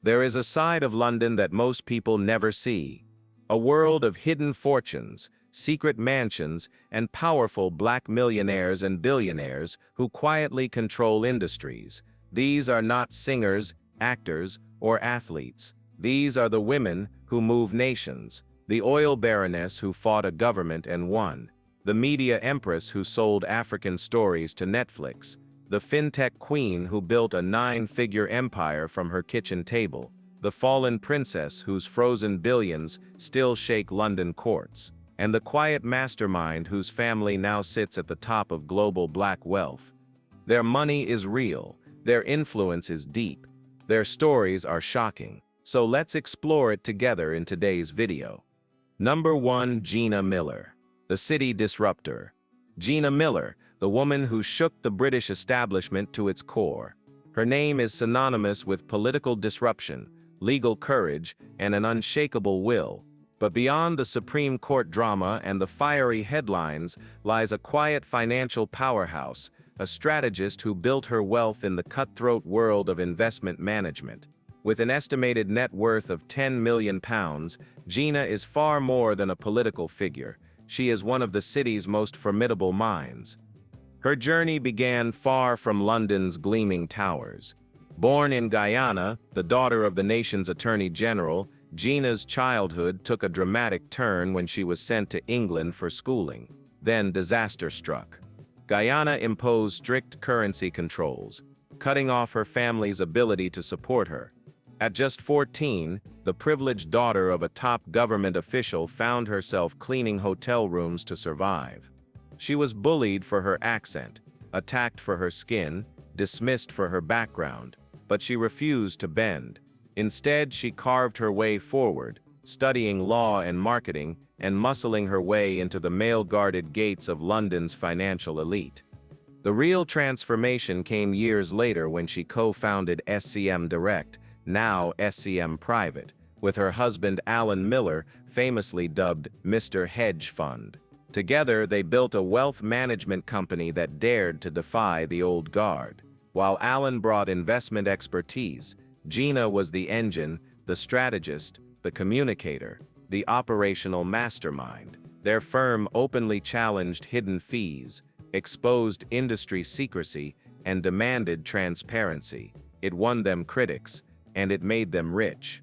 There is a side of London that most people never see. A world of hidden fortunes, secret mansions, and powerful black millionaires and billionaires who quietly control industries. These are not singers, actors, or athletes. These are the women who move nations, the oil baroness who fought a government and won, the media empress who sold African stories to Netflix, the fintech queen who built a 9-figure empire from her kitchen table, the fallen princess whose frozen billions still shake London courts, and the quiet mastermind whose family now sits at the top of global black wealth. Their money is real, their influence is deep, their stories are shocking, so let's explore it together in today's video. Number 1. Gina Miller, the city disruptor. Gina Miller, the woman who shook the British establishment to its core. Her name is synonymous with political disruption, legal courage, and an unshakable will. But beyond the Supreme Court drama and the fiery headlines lies a quiet financial powerhouse, a strategist who built her wealth in the cutthroat world of investment management. With an estimated net worth of £10 million, Gina is far more than a political figure. She is one of the city's most formidable minds. Her journey began far from London's gleaming towers. Born in Guyana, the daughter of the nation's Attorney General, Gina's childhood took a dramatic turn when she was sent to England for schooling. Then disaster struck. Guyana imposed strict currency controls, cutting off her family's ability to support her. At just 14, the privileged daughter of a top government official found herself cleaning hotel rooms to survive. She was bullied for her accent, attacked for her skin, dismissed for her background, but she refused to bend. Instead, she carved her way forward, studying law and marketing, and muscling her way into the male-guarded gates of London's financial elite. The real transformation came years later when she co-founded SCM Direct, now SCM Private, with her husband Alan Miller, famously dubbed Mr. Hedge Fund. Together, they built a wealth management company that dared to defy the old guard. While Alan brought investment expertise, Gina was the engine, the strategist, the communicator, the operational mastermind. Their firm openly challenged hidden fees, exposed industry secrecy, and demanded transparency. It won them critics, and it made them rich.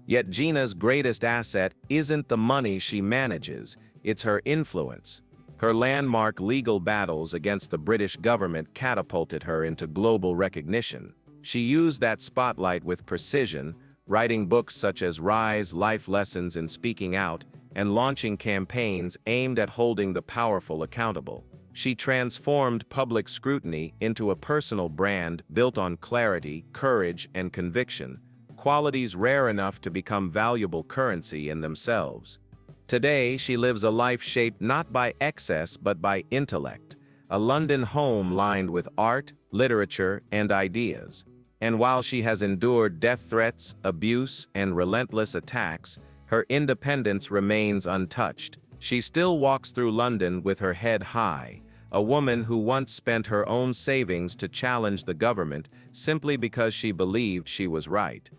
Yet Gina's greatest asset isn't the money she manages, it's her influence. Her landmark legal battles against the British government catapulted her into global recognition. She used that spotlight with precision, writing books such as Rise: Life Lessons in Speaking Out, and launching campaigns aimed at holding the powerful accountable. She transformed public scrutiny into a personal brand built on clarity, courage, and conviction, qualities rare enough to become valuable currency in themselves. Today, she lives a life shaped not by excess but by intellect, a London home lined with art, literature, and ideas. And while she has endured death threats, abuse, and relentless attacks, her independence remains untouched. She still walks through London with her head high, a woman who once spent her own savings to challenge the government simply because she believed she was right.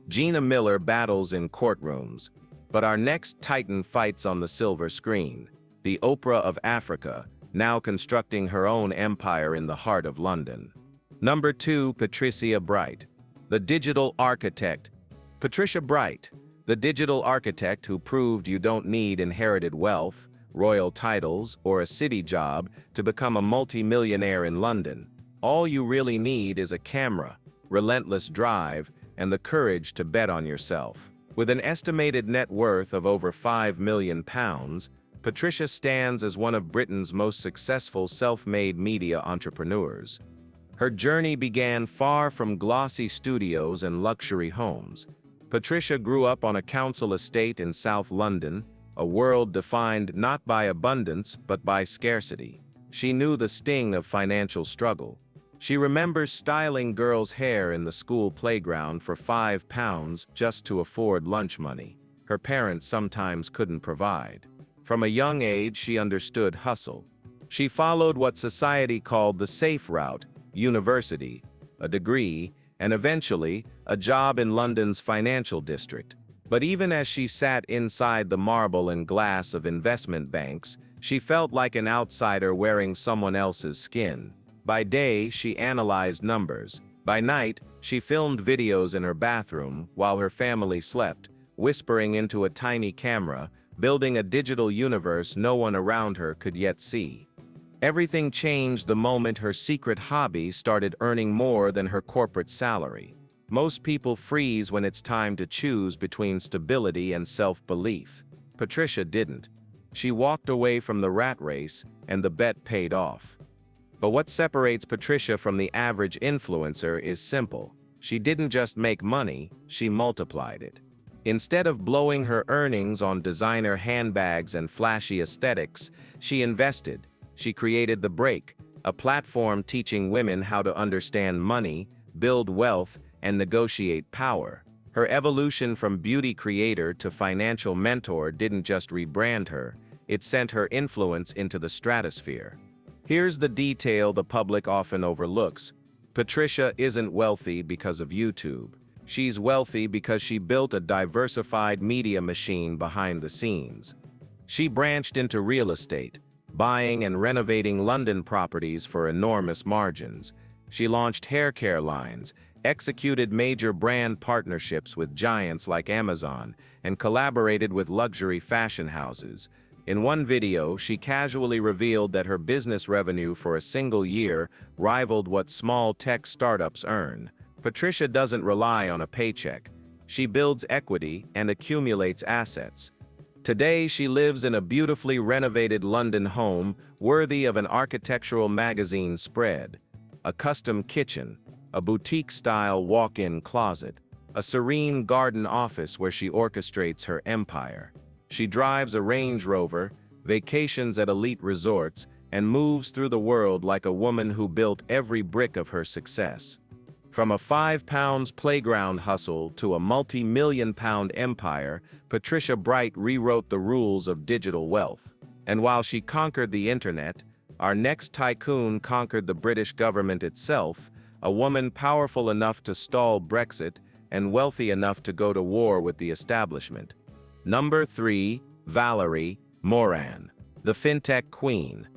Gina Miller battles in courtrooms, but our next titan fights on the silver screen, the Oprah of Africa, now constructing her own empire in the heart of London. Number 2. Patricia Bright, the digital architect. Patricia Bright, the digital architect who proved you don't need inherited wealth, royal titles, or a city job to become a multi-millionaire in London. All you really need is a camera, relentless drive, and the courage to bet on yourself. With an estimated net worth of over £5 million, Patricia stands as one of Britain's most successful self-made media entrepreneurs. Her journey began far from glossy studios and luxury homes. Patricia grew up on a council estate in South London, a world defined not by abundance but by scarcity. She knew the sting of financial struggle. She remembers styling girls' hair in the school playground for £5 just to afford lunch money. Her parents sometimes couldn't provide. From a young age, she understood hustle. She followed what society called the safe route, university, a degree, and eventually, a job in London's financial district. But even as she sat inside the marble and glass of investment banks, she felt like an outsider wearing someone else's skin. By day, she analyzed numbers. By night, she filmed videos in her bathroom while her family slept, whispering into a tiny camera, building a digital universe no one around her could yet see. Everything changed the moment her secret hobby started earning more than her corporate salary. Most people freeze when it's time to choose between stability and self-belief. Patricia didn't. She walked away from the rat race, and the bet paid off. But what separates Patricia from the average influencer is simple. She didn't just make money, she multiplied it. Instead of blowing her earnings on designer handbags and flashy aesthetics, she invested. She created The Break, a platform teaching women how to understand money, build wealth, and negotiate power. Her evolution from beauty creator to financial mentor didn't just rebrand her, it sent her influence into the stratosphere. Here's the detail the public often overlooks. Patricia isn't wealthy because of YouTube. She's wealthy because she built a diversified media machine behind the scenes. She branched into real estate, buying and renovating London properties for enormous margins. She launched hair care lines, executed major brand partnerships with giants like Amazon, and collaborated with luxury fashion houses. In one video, she casually revealed that her business revenue for a single year rivaled what small tech startups earn. Patricia doesn't rely on a paycheck. She builds equity and accumulates assets. Today, she lives in a beautifully renovated London home worthy of an architectural magazine spread. A custom kitchen, a boutique-style walk-in closet, a serene garden office where she orchestrates her empire. She drives a Range Rover, vacations at elite resorts, and moves through the world like a woman who built every brick of her success. From a £5 playground hustle to a multi-million-pound empire, Patricia Bright rewrote the rules of digital wealth. And while she conquered the internet, our next tycoon conquered the British government itself, a woman powerful enough to stall Brexit and wealthy enough to go to war with the establishment. Number 3, Valerie Moran, the FinTech Queen.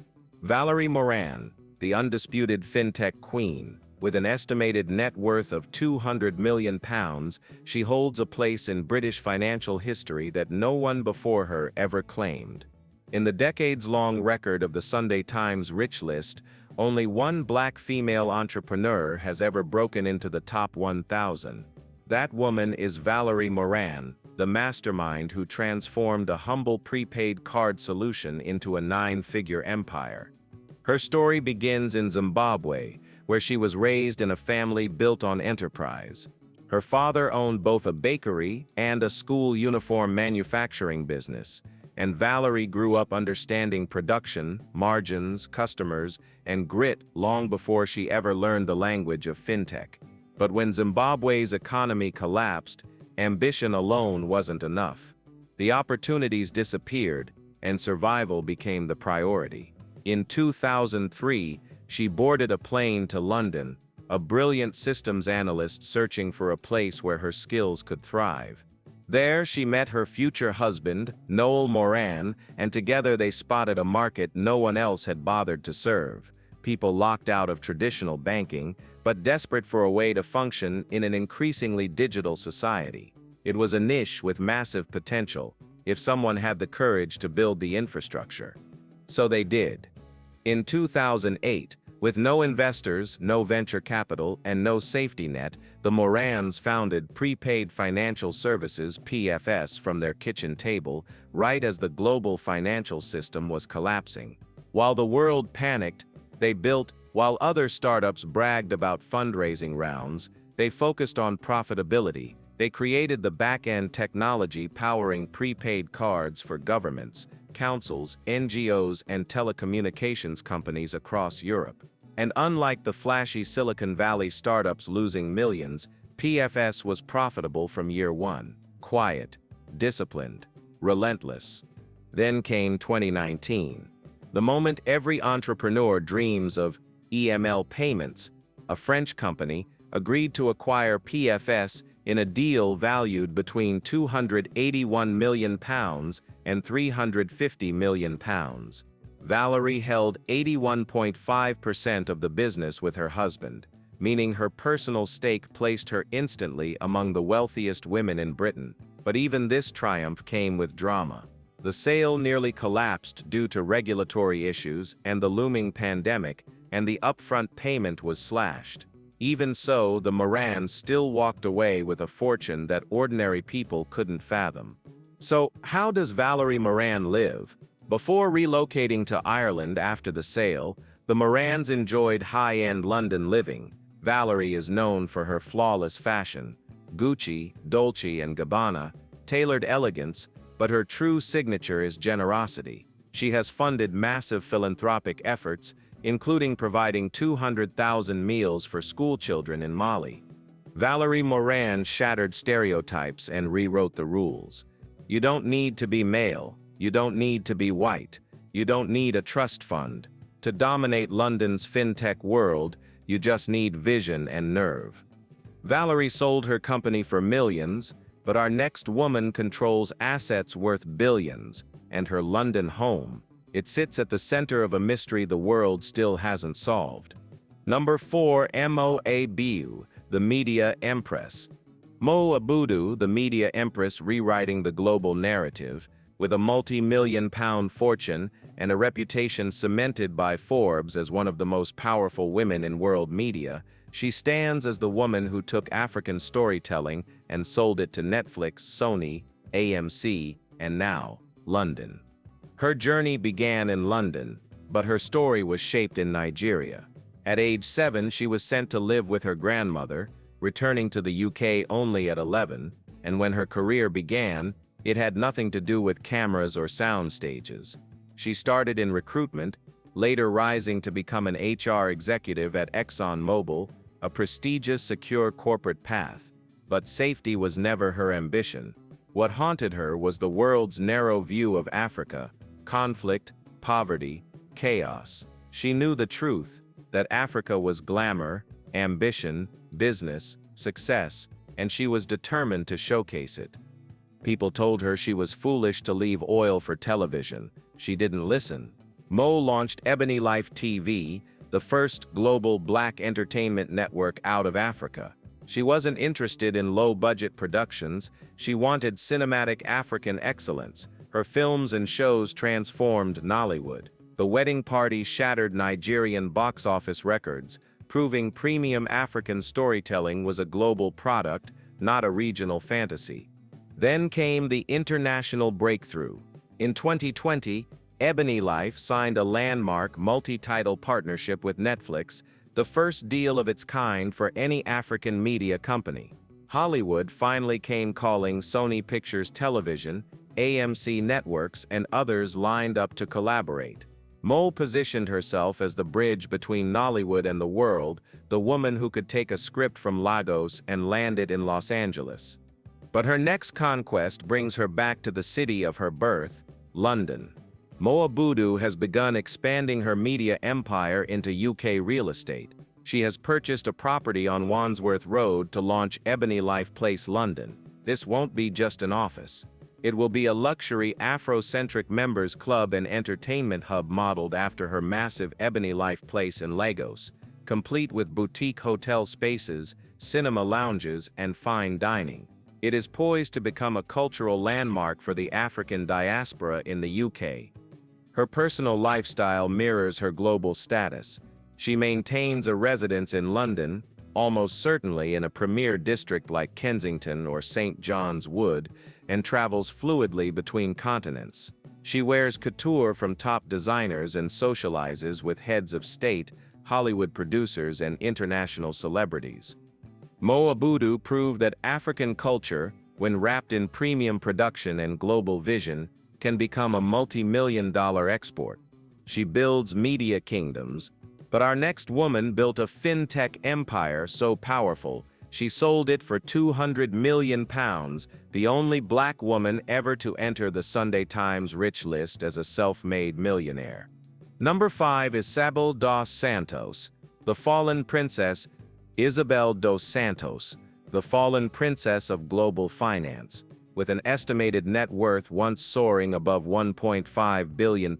Valerie Moran, the undisputed FinTech Queen, with an estimated net worth of £200 million, she holds a place in British financial history that no one before her ever claimed. In the decades-long record of the Sunday Times Rich List, only one black female entrepreneur has ever broken into the top 1,000. That woman is Valerie Moran, the mastermind who transformed a humble prepaid card solution into a 9-figure empire. Her story begins in Zimbabwe, where she was raised in a family built on enterprise. Her father owned both a bakery and a school uniform manufacturing business, and Valerie grew up understanding production, margins, customers, and grit long before she ever learned the language of fintech. But when Zimbabwe's economy collapsed, ambition alone wasn't enough. The opportunities disappeared, and survival became the priority. In 2003, she boarded a plane to London, a brilliant systems analyst searching for a place where her skills could thrive. There, she met her future husband, Noel Moran, and together they spotted a market no one else had bothered to serve. People locked out of traditional banking, but desperate for a way to function in an increasingly digital society. It was a niche with massive potential, if someone had the courage to build the infrastructure. So they did. In 2008, with no investors, no venture capital, and no safety net, the Morans founded Prepaid Financial Services (PFS) from their kitchen table, right as the global financial system was collapsing. While the world panicked, they built. While other startups bragged about fundraising rounds, they focused on profitability. They created the back-end technology powering prepaid cards for governments, councils, NGOs, and telecommunications companies across Europe. And unlike the flashy Silicon Valley startups losing millions, PFS was profitable from year one. Quiet, disciplined, relentless. Then came 2019. The moment every entrepreneur dreams of EML Payments, a French company, agreed to acquire PFS in a deal valued between £281 million and £350 million. Valerie held 81.5% of the business with her husband, meaning her personal stake placed her instantly among the wealthiest women in Britain. But even this triumph came with drama. The sale nearly collapsed due to regulatory issues and the looming pandemic, and the upfront payment was slashed. Even so, the Morans still walked away with a fortune that ordinary people couldn't fathom. So, how does Valerie Moran live? Before relocating to Ireland after the sale, the Morans enjoyed high-end London living. Valerie is known for her flawless fashion, Gucci, Dolce & Gabbana, tailored elegance, but her true signature is generosity. She has funded massive philanthropic efforts, including providing 200,000 meals for schoolchildren in Mali. Valerie Moran shattered stereotypes and rewrote the rules. You don't need to be male, you don't need to be white, you don't need a trust fund. To dominate London's fintech world, you just need vision and nerve. Valerie sold her company for millions, but our next woman controls assets worth billions, and her London home. It sits at the center of a mystery the world still hasn't solved. Number 4. Mo Abudu, the media empress. Mo Abudu, the media empress rewriting the global narrative, with a multi-million-pound fortune and a reputation cemented by Forbes as one of the most powerful women in world media, she stands as the woman who took African storytelling and sold it to Netflix, Sony, AMC, and now, London. Her journey began in London, but her story was shaped in Nigeria. At age 7, she was sent to live with her grandmother, returning to the UK only at 11, and when her career began, it had nothing to do with cameras or sound stages. She started in recruitment, later rising to become an HR executive at ExxonMobil, a prestigious, secure corporate path. But safety was never her ambition. What haunted her was the world's narrow view of Africa: conflict, poverty, chaos. She knew the truth, that Africa was glamour, ambition, business, success, and she was determined to showcase it. People told her she was foolish to leave oil for television. She didn't listen. Mo launched Ebony Life TV, the first global black entertainment network out of Africa. She wasn't interested in low-budget productions. She wanted cinematic African excellence. Her films and shows transformed Nollywood. The Wedding Party shattered Nigerian box office records, proving premium African storytelling was a global product, not a regional fantasy. Then came the international breakthrough. In 2020, Ebony Life signed a landmark multi-title partnership with Netflix, the first deal of its kind for any African media company. Hollywood finally came calling. Sony Pictures Television, AMC Networks, and others lined up to collaborate. Mo positioned herself as the bridge between Nollywood and the world, the woman who could take a script from Lagos and land it in Los Angeles. But her next conquest brings her back to the city of her birth, London. Mo Abudu has begun expanding her media empire into UK real estate. She has purchased a property on Wandsworth Road to launch Ebony Life Place London. This won't be just an office. It will be a luxury Afrocentric members club and entertainment hub modeled after her massive Ebony Life Place in Lagos, complete with boutique hotel spaces, cinema lounges, and fine dining. It is poised to become a cultural landmark for the African diaspora in the UK. Her personal lifestyle mirrors her global status. She maintains a residence in London, almost certainly in a premier district like Kensington or St. John's Wood, and travels fluidly between continents. She wears couture from top designers and socializes with heads of state, Hollywood producers, and international celebrities. Mo Abudu proved that African culture, when wrapped in premium production and global vision, can become a multi-million-dollar export. She builds media kingdoms, but our next woman built a fintech empire so powerful, she sold it for £200 million, the only black woman ever to enter the Sunday Times Rich list as a self-made millionaire. Number 5 is Isabel dos Santos, the fallen princess. Isabel dos Santos, the fallen princess of global finance, with an estimated net worth once soaring above £1.5 billion,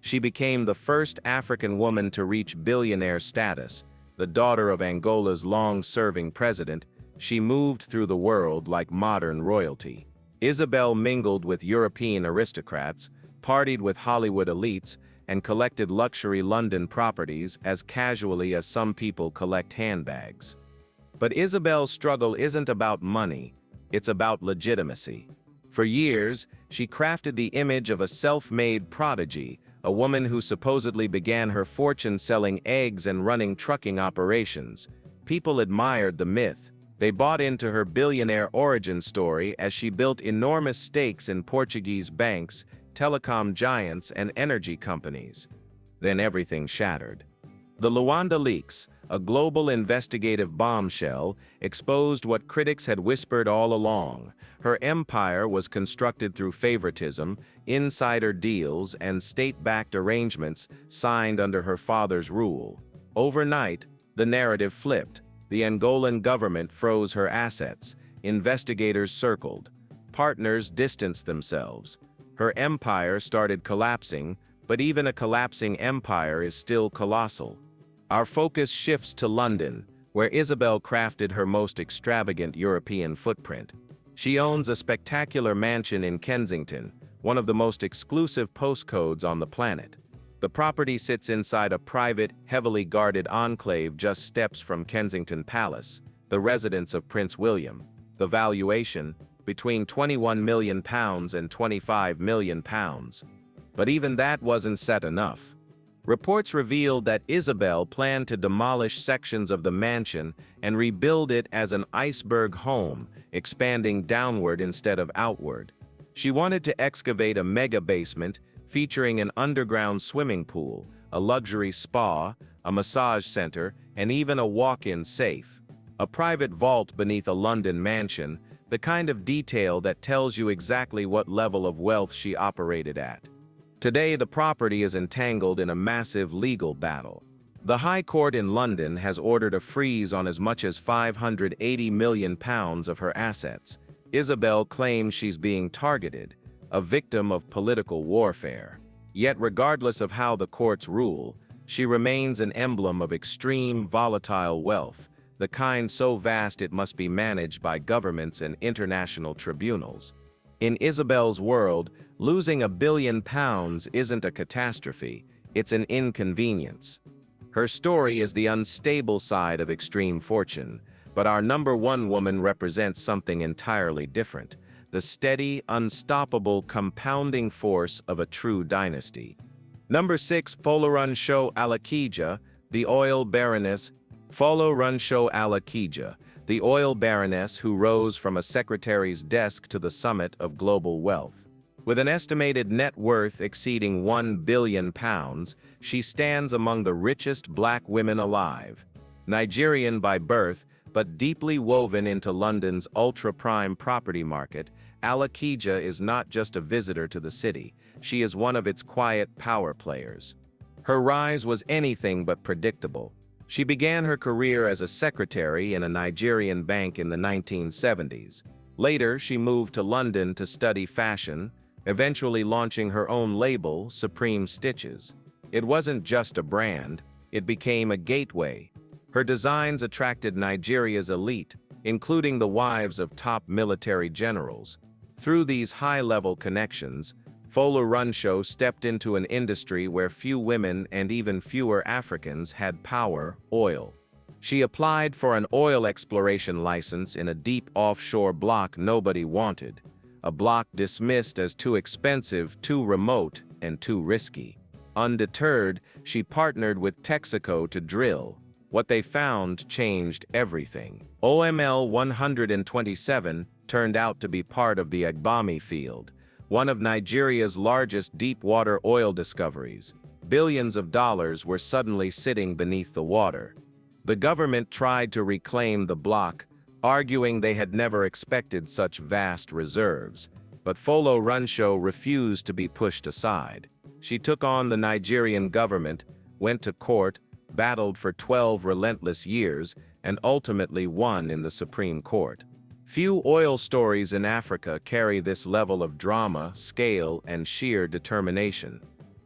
she became the first African woman to reach billionaire status. The daughter of Angola's long-serving president, she moved through the world like modern royalty. Isabel mingled with European aristocrats, partied with Hollywood elites, and collected luxury London properties as casually as some people collect handbags. But Isabel's struggle isn't about money, it's about legitimacy. For years, she crafted the image of a self-made prodigy, a woman who supposedly began her fortune selling eggs and running trucking operations. People admired the myth. They bought into her billionaire origin story as she built enormous stakes in Portuguese banks, telecom giants, and energy companies. Then everything shattered. The Luanda leaks, a global investigative bombshell, exposed what critics had whispered all along. Her empire was constructed through favoritism, insider deals, and state-backed arrangements signed under her father's rule. Overnight, the narrative flipped. The Angolan government froze her assets. Investigators circled. Partners distanced themselves. Her empire started collapsing, but even a collapsing empire is still colossal. Our focus shifts to London, where Isabel crafted her most extravagant European footprint. She owns a spectacular mansion in Kensington, one of the most exclusive postcodes on the planet. The property sits inside a private, heavily guarded enclave just steps from Kensington Palace, the residence of Prince William. The valuation, between £21 million and £25 million. But even that wasn't set enough. Reports revealed that Isabel planned to demolish sections of the mansion and rebuild it as an iceberg home, expanding downward instead of outward. She wanted to excavate a mega basement featuring an underground swimming pool, a luxury spa, a massage center, and even a walk-in safe. A private vault beneath a London mansion, the kind of detail that tells you exactly what level of wealth she operated at. Today, the property is entangled in a massive legal battle. The High Court in London has ordered a freeze on as much as £580 million of her assets. Isabel claims she's being targeted, a victim of political warfare. Yet regardless of how the courts rule, she remains an emblem of extreme, volatile wealth, the kind so vast it must be managed by governments and international tribunals. In Isabel's world, losing £1 billion isn't a catastrophe, it's an inconvenience. Her story is the unstable side of extreme fortune, but our number one woman represents something entirely different, the steady, unstoppable, compounding force of a true dynasty. Number 6, Folorunsho Alakija, the oil baroness. Folorunsho Alakija, the oil baroness who rose from a secretary's desk to the summit of global wealth. With an estimated net worth exceeding £1 billion, she stands among the richest black women alive. Nigerian by birth, but deeply woven into London's ultra-prime property market, Alakija is not just a visitor to the city, she is one of its quiet power players. Her rise was anything but predictable. She began her career as a secretary in a Nigerian bank in the 1970s. Later, she moved to London to study fashion, eventually launching her own label, Supreme Stitches. It wasn't just a brand, it became a gateway. Her designs attracted Nigeria's elite, including the wives of top military generals. Through these high-level connections, Folorunsho stepped into an industry where few women and even fewer Africans had power: oil. She applied for an oil exploration license in a deep offshore block nobody wanted, a block dismissed as too expensive, too remote, and too risky. Undeterred, she partnered with Texaco to drill. What they found changed everything. OML 127 turned out to be part of the Agbami field, one of Nigeria's largest deep-water oil discoveries. Billions of dollars were suddenly sitting beneath the water. The government tried to reclaim the block, arguing they had never expected such vast reserves. But Folorunsho refused to be pushed aside. She took on the Nigerian government, went to court, battled for 12 relentless years, and ultimately won in the Supreme Court. Few oil stories in Africa carry this level of drama, scale, and sheer determination.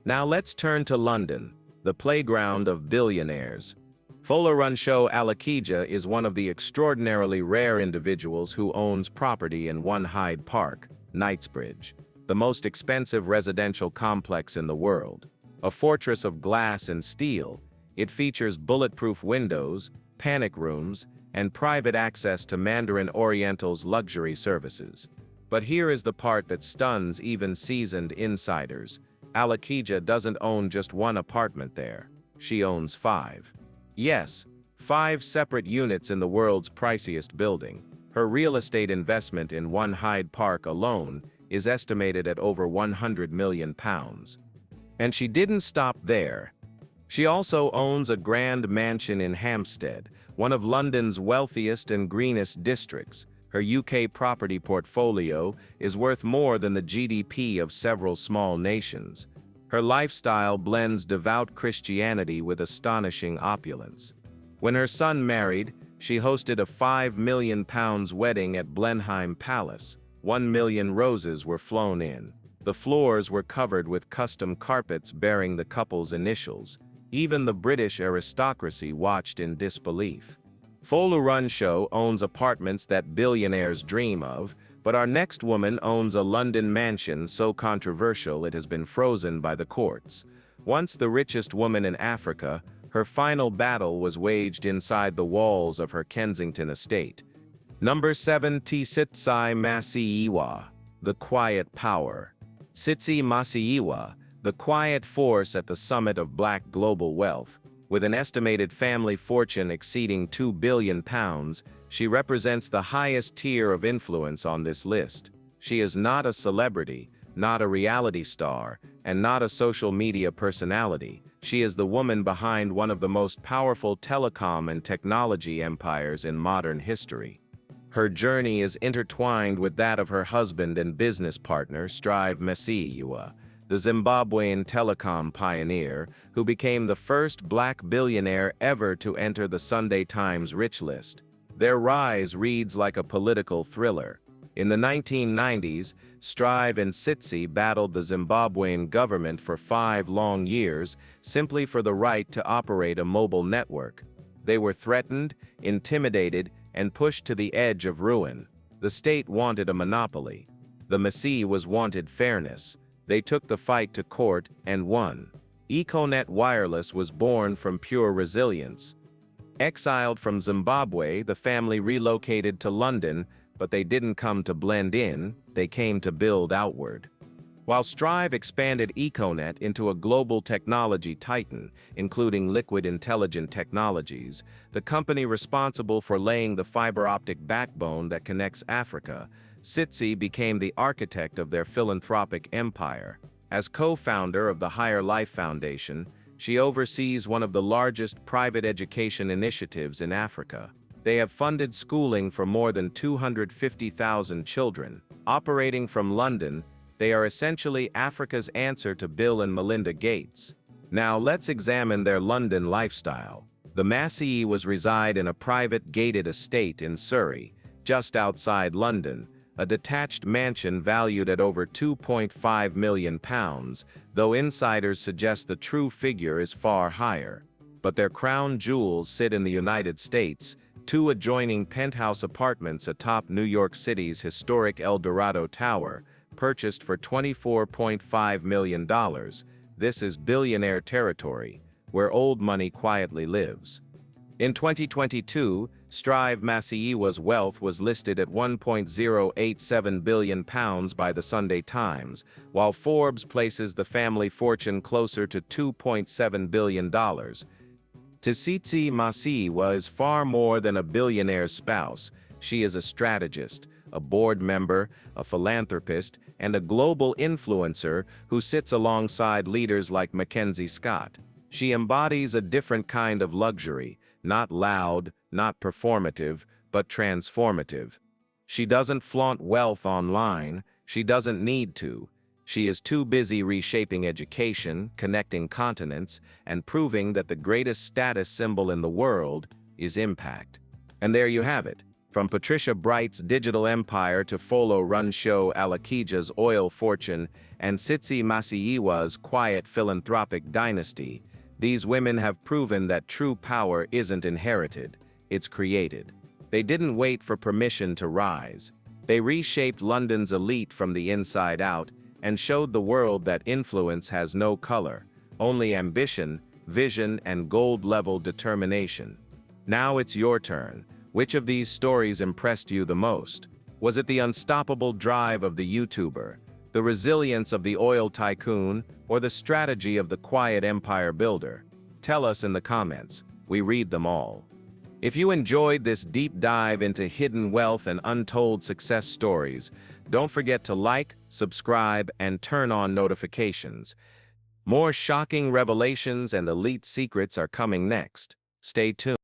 Now let's turn to London, the playground of billionaires. Folarunsho Alakija is one of the extraordinarily rare individuals who owns property in One Hyde Park, Knightsbridge, the most expensive residential complex in the world. A fortress of glass and steel, it features bulletproof windows, panic rooms, and private access to Mandarin Oriental's luxury services. But here is the part that stuns even seasoned insiders. Alakija doesn't own just one apartment there. She owns 5. Yes, 5 separate units in the world's priciest building. Her real estate investment in One Hyde Park alone is estimated at over £100 million. And she didn't stop there. She also owns a grand mansion in Hampstead, one of London's wealthiest and greenest districts. Her UK property portfolio is worth more than the GDP of several small nations. Her lifestyle blends devout Christianity with astonishing opulence. When her son married, she hosted a £5 million wedding at Blenheim Palace. 1 million roses were flown in. The floors were covered with custom carpets bearing the couple's initials. Even the British aristocracy watched in disbelief. Folarunsho owns apartments that billionaires dream of, but our next woman owns a London mansion so controversial it has been frozen by the courts. Once the richest woman in Africa, her final battle was waged inside the walls of her Kensington estate. Number 7. Tsitsi Masiyiwa, the quiet power. Tsitsi Masiyiwa, the quiet force at the summit of black global wealth. With an estimated family fortune exceeding £2 billion, she represents the highest tier of influence on this list. She is not a celebrity, not a reality star, and not a social media personality. She is the woman behind one of the most powerful telecom and technology empires in modern history. Her journey is intertwined with that of her husband and business partner, Strive Masiyiwa, the Zimbabwean telecom pioneer who became the first black billionaire ever to enter the Sunday Times Rich List. Their rise reads like a political thriller. In the 1990s, Strive and Tsitsi battled the Zimbabwean government for 5 long years simply for the right to operate a mobile network. They were threatened, intimidated, and pushed to the edge of ruin. The state wanted a monopoly. The Masiyiwas wanted fairness. They took the fight to court and won. Econet Wireless was born from pure resilience. Exiled from Zimbabwe, the family relocated to London, but they didn't come to blend in, they came to build outward. While Strive expanded Econet into a global technology titan, including liquid intelligent technologies, the company responsible for laying the fiber optic backbone that connects Africa, Tsitsi became the architect of their philanthropic empire. As co-founder of the Higher Life Foundation, she oversees one of the largest private education initiatives in Africa. They have funded schooling for more than 250,000 children. Operating from London, they are essentially Africa's answer to Bill and Melinda Gates. Now let's examine their London lifestyle. The Masiyiwas reside in a private gated estate in Surrey, just outside London, a detached mansion valued at over £2.5 million, though insiders suggest the true figure is far higher. But their crown jewels sit in the United States, 2 adjoining penthouse apartments atop New York City's historic El Dorado Tower, purchased for $24.5 million. This is billionaire territory, where old money quietly lives. In 2022, Strive Masiyiwa's wealth was listed at £1.087 billion by the Sunday Times, while Forbes places the family fortune closer to $2.7 billion. Tsitsi Masiyiwa is far more than a billionaire's spouse. She is a strategist, a board member, a philanthropist, and a global influencer who sits alongside leaders like Mackenzie Scott. She embodies a different kind of luxury, not loud, not performative, but transformative. She doesn't flaunt wealth online, she doesn't need to. She is too busy reshaping education, connecting continents, and proving that the greatest status symbol in the world is impact. And there you have it. From Patricia Bright's digital empire to Folo Runshow Alakija's oil fortune and Sitsi Masiyiwa's quiet philanthropic dynasty, these women have proven that true power isn't inherited, it's created. They didn't wait for permission to rise. They reshaped London's elite from the inside out and showed the world that influence has no color, only ambition, vision, and gold-level determination. Now it's your turn. Which of these stories impressed you the most? Was it the unstoppable drive of the YouTuber, the resilience of the oil tycoon, or the strategy of the quiet empire builder? Tell us in the comments. We read them all. If you enjoyed this deep dive into hidden wealth and untold success stories, don't forget to like, subscribe, and turn on notifications. More shocking revelations and elite secrets are coming next. Stay tuned.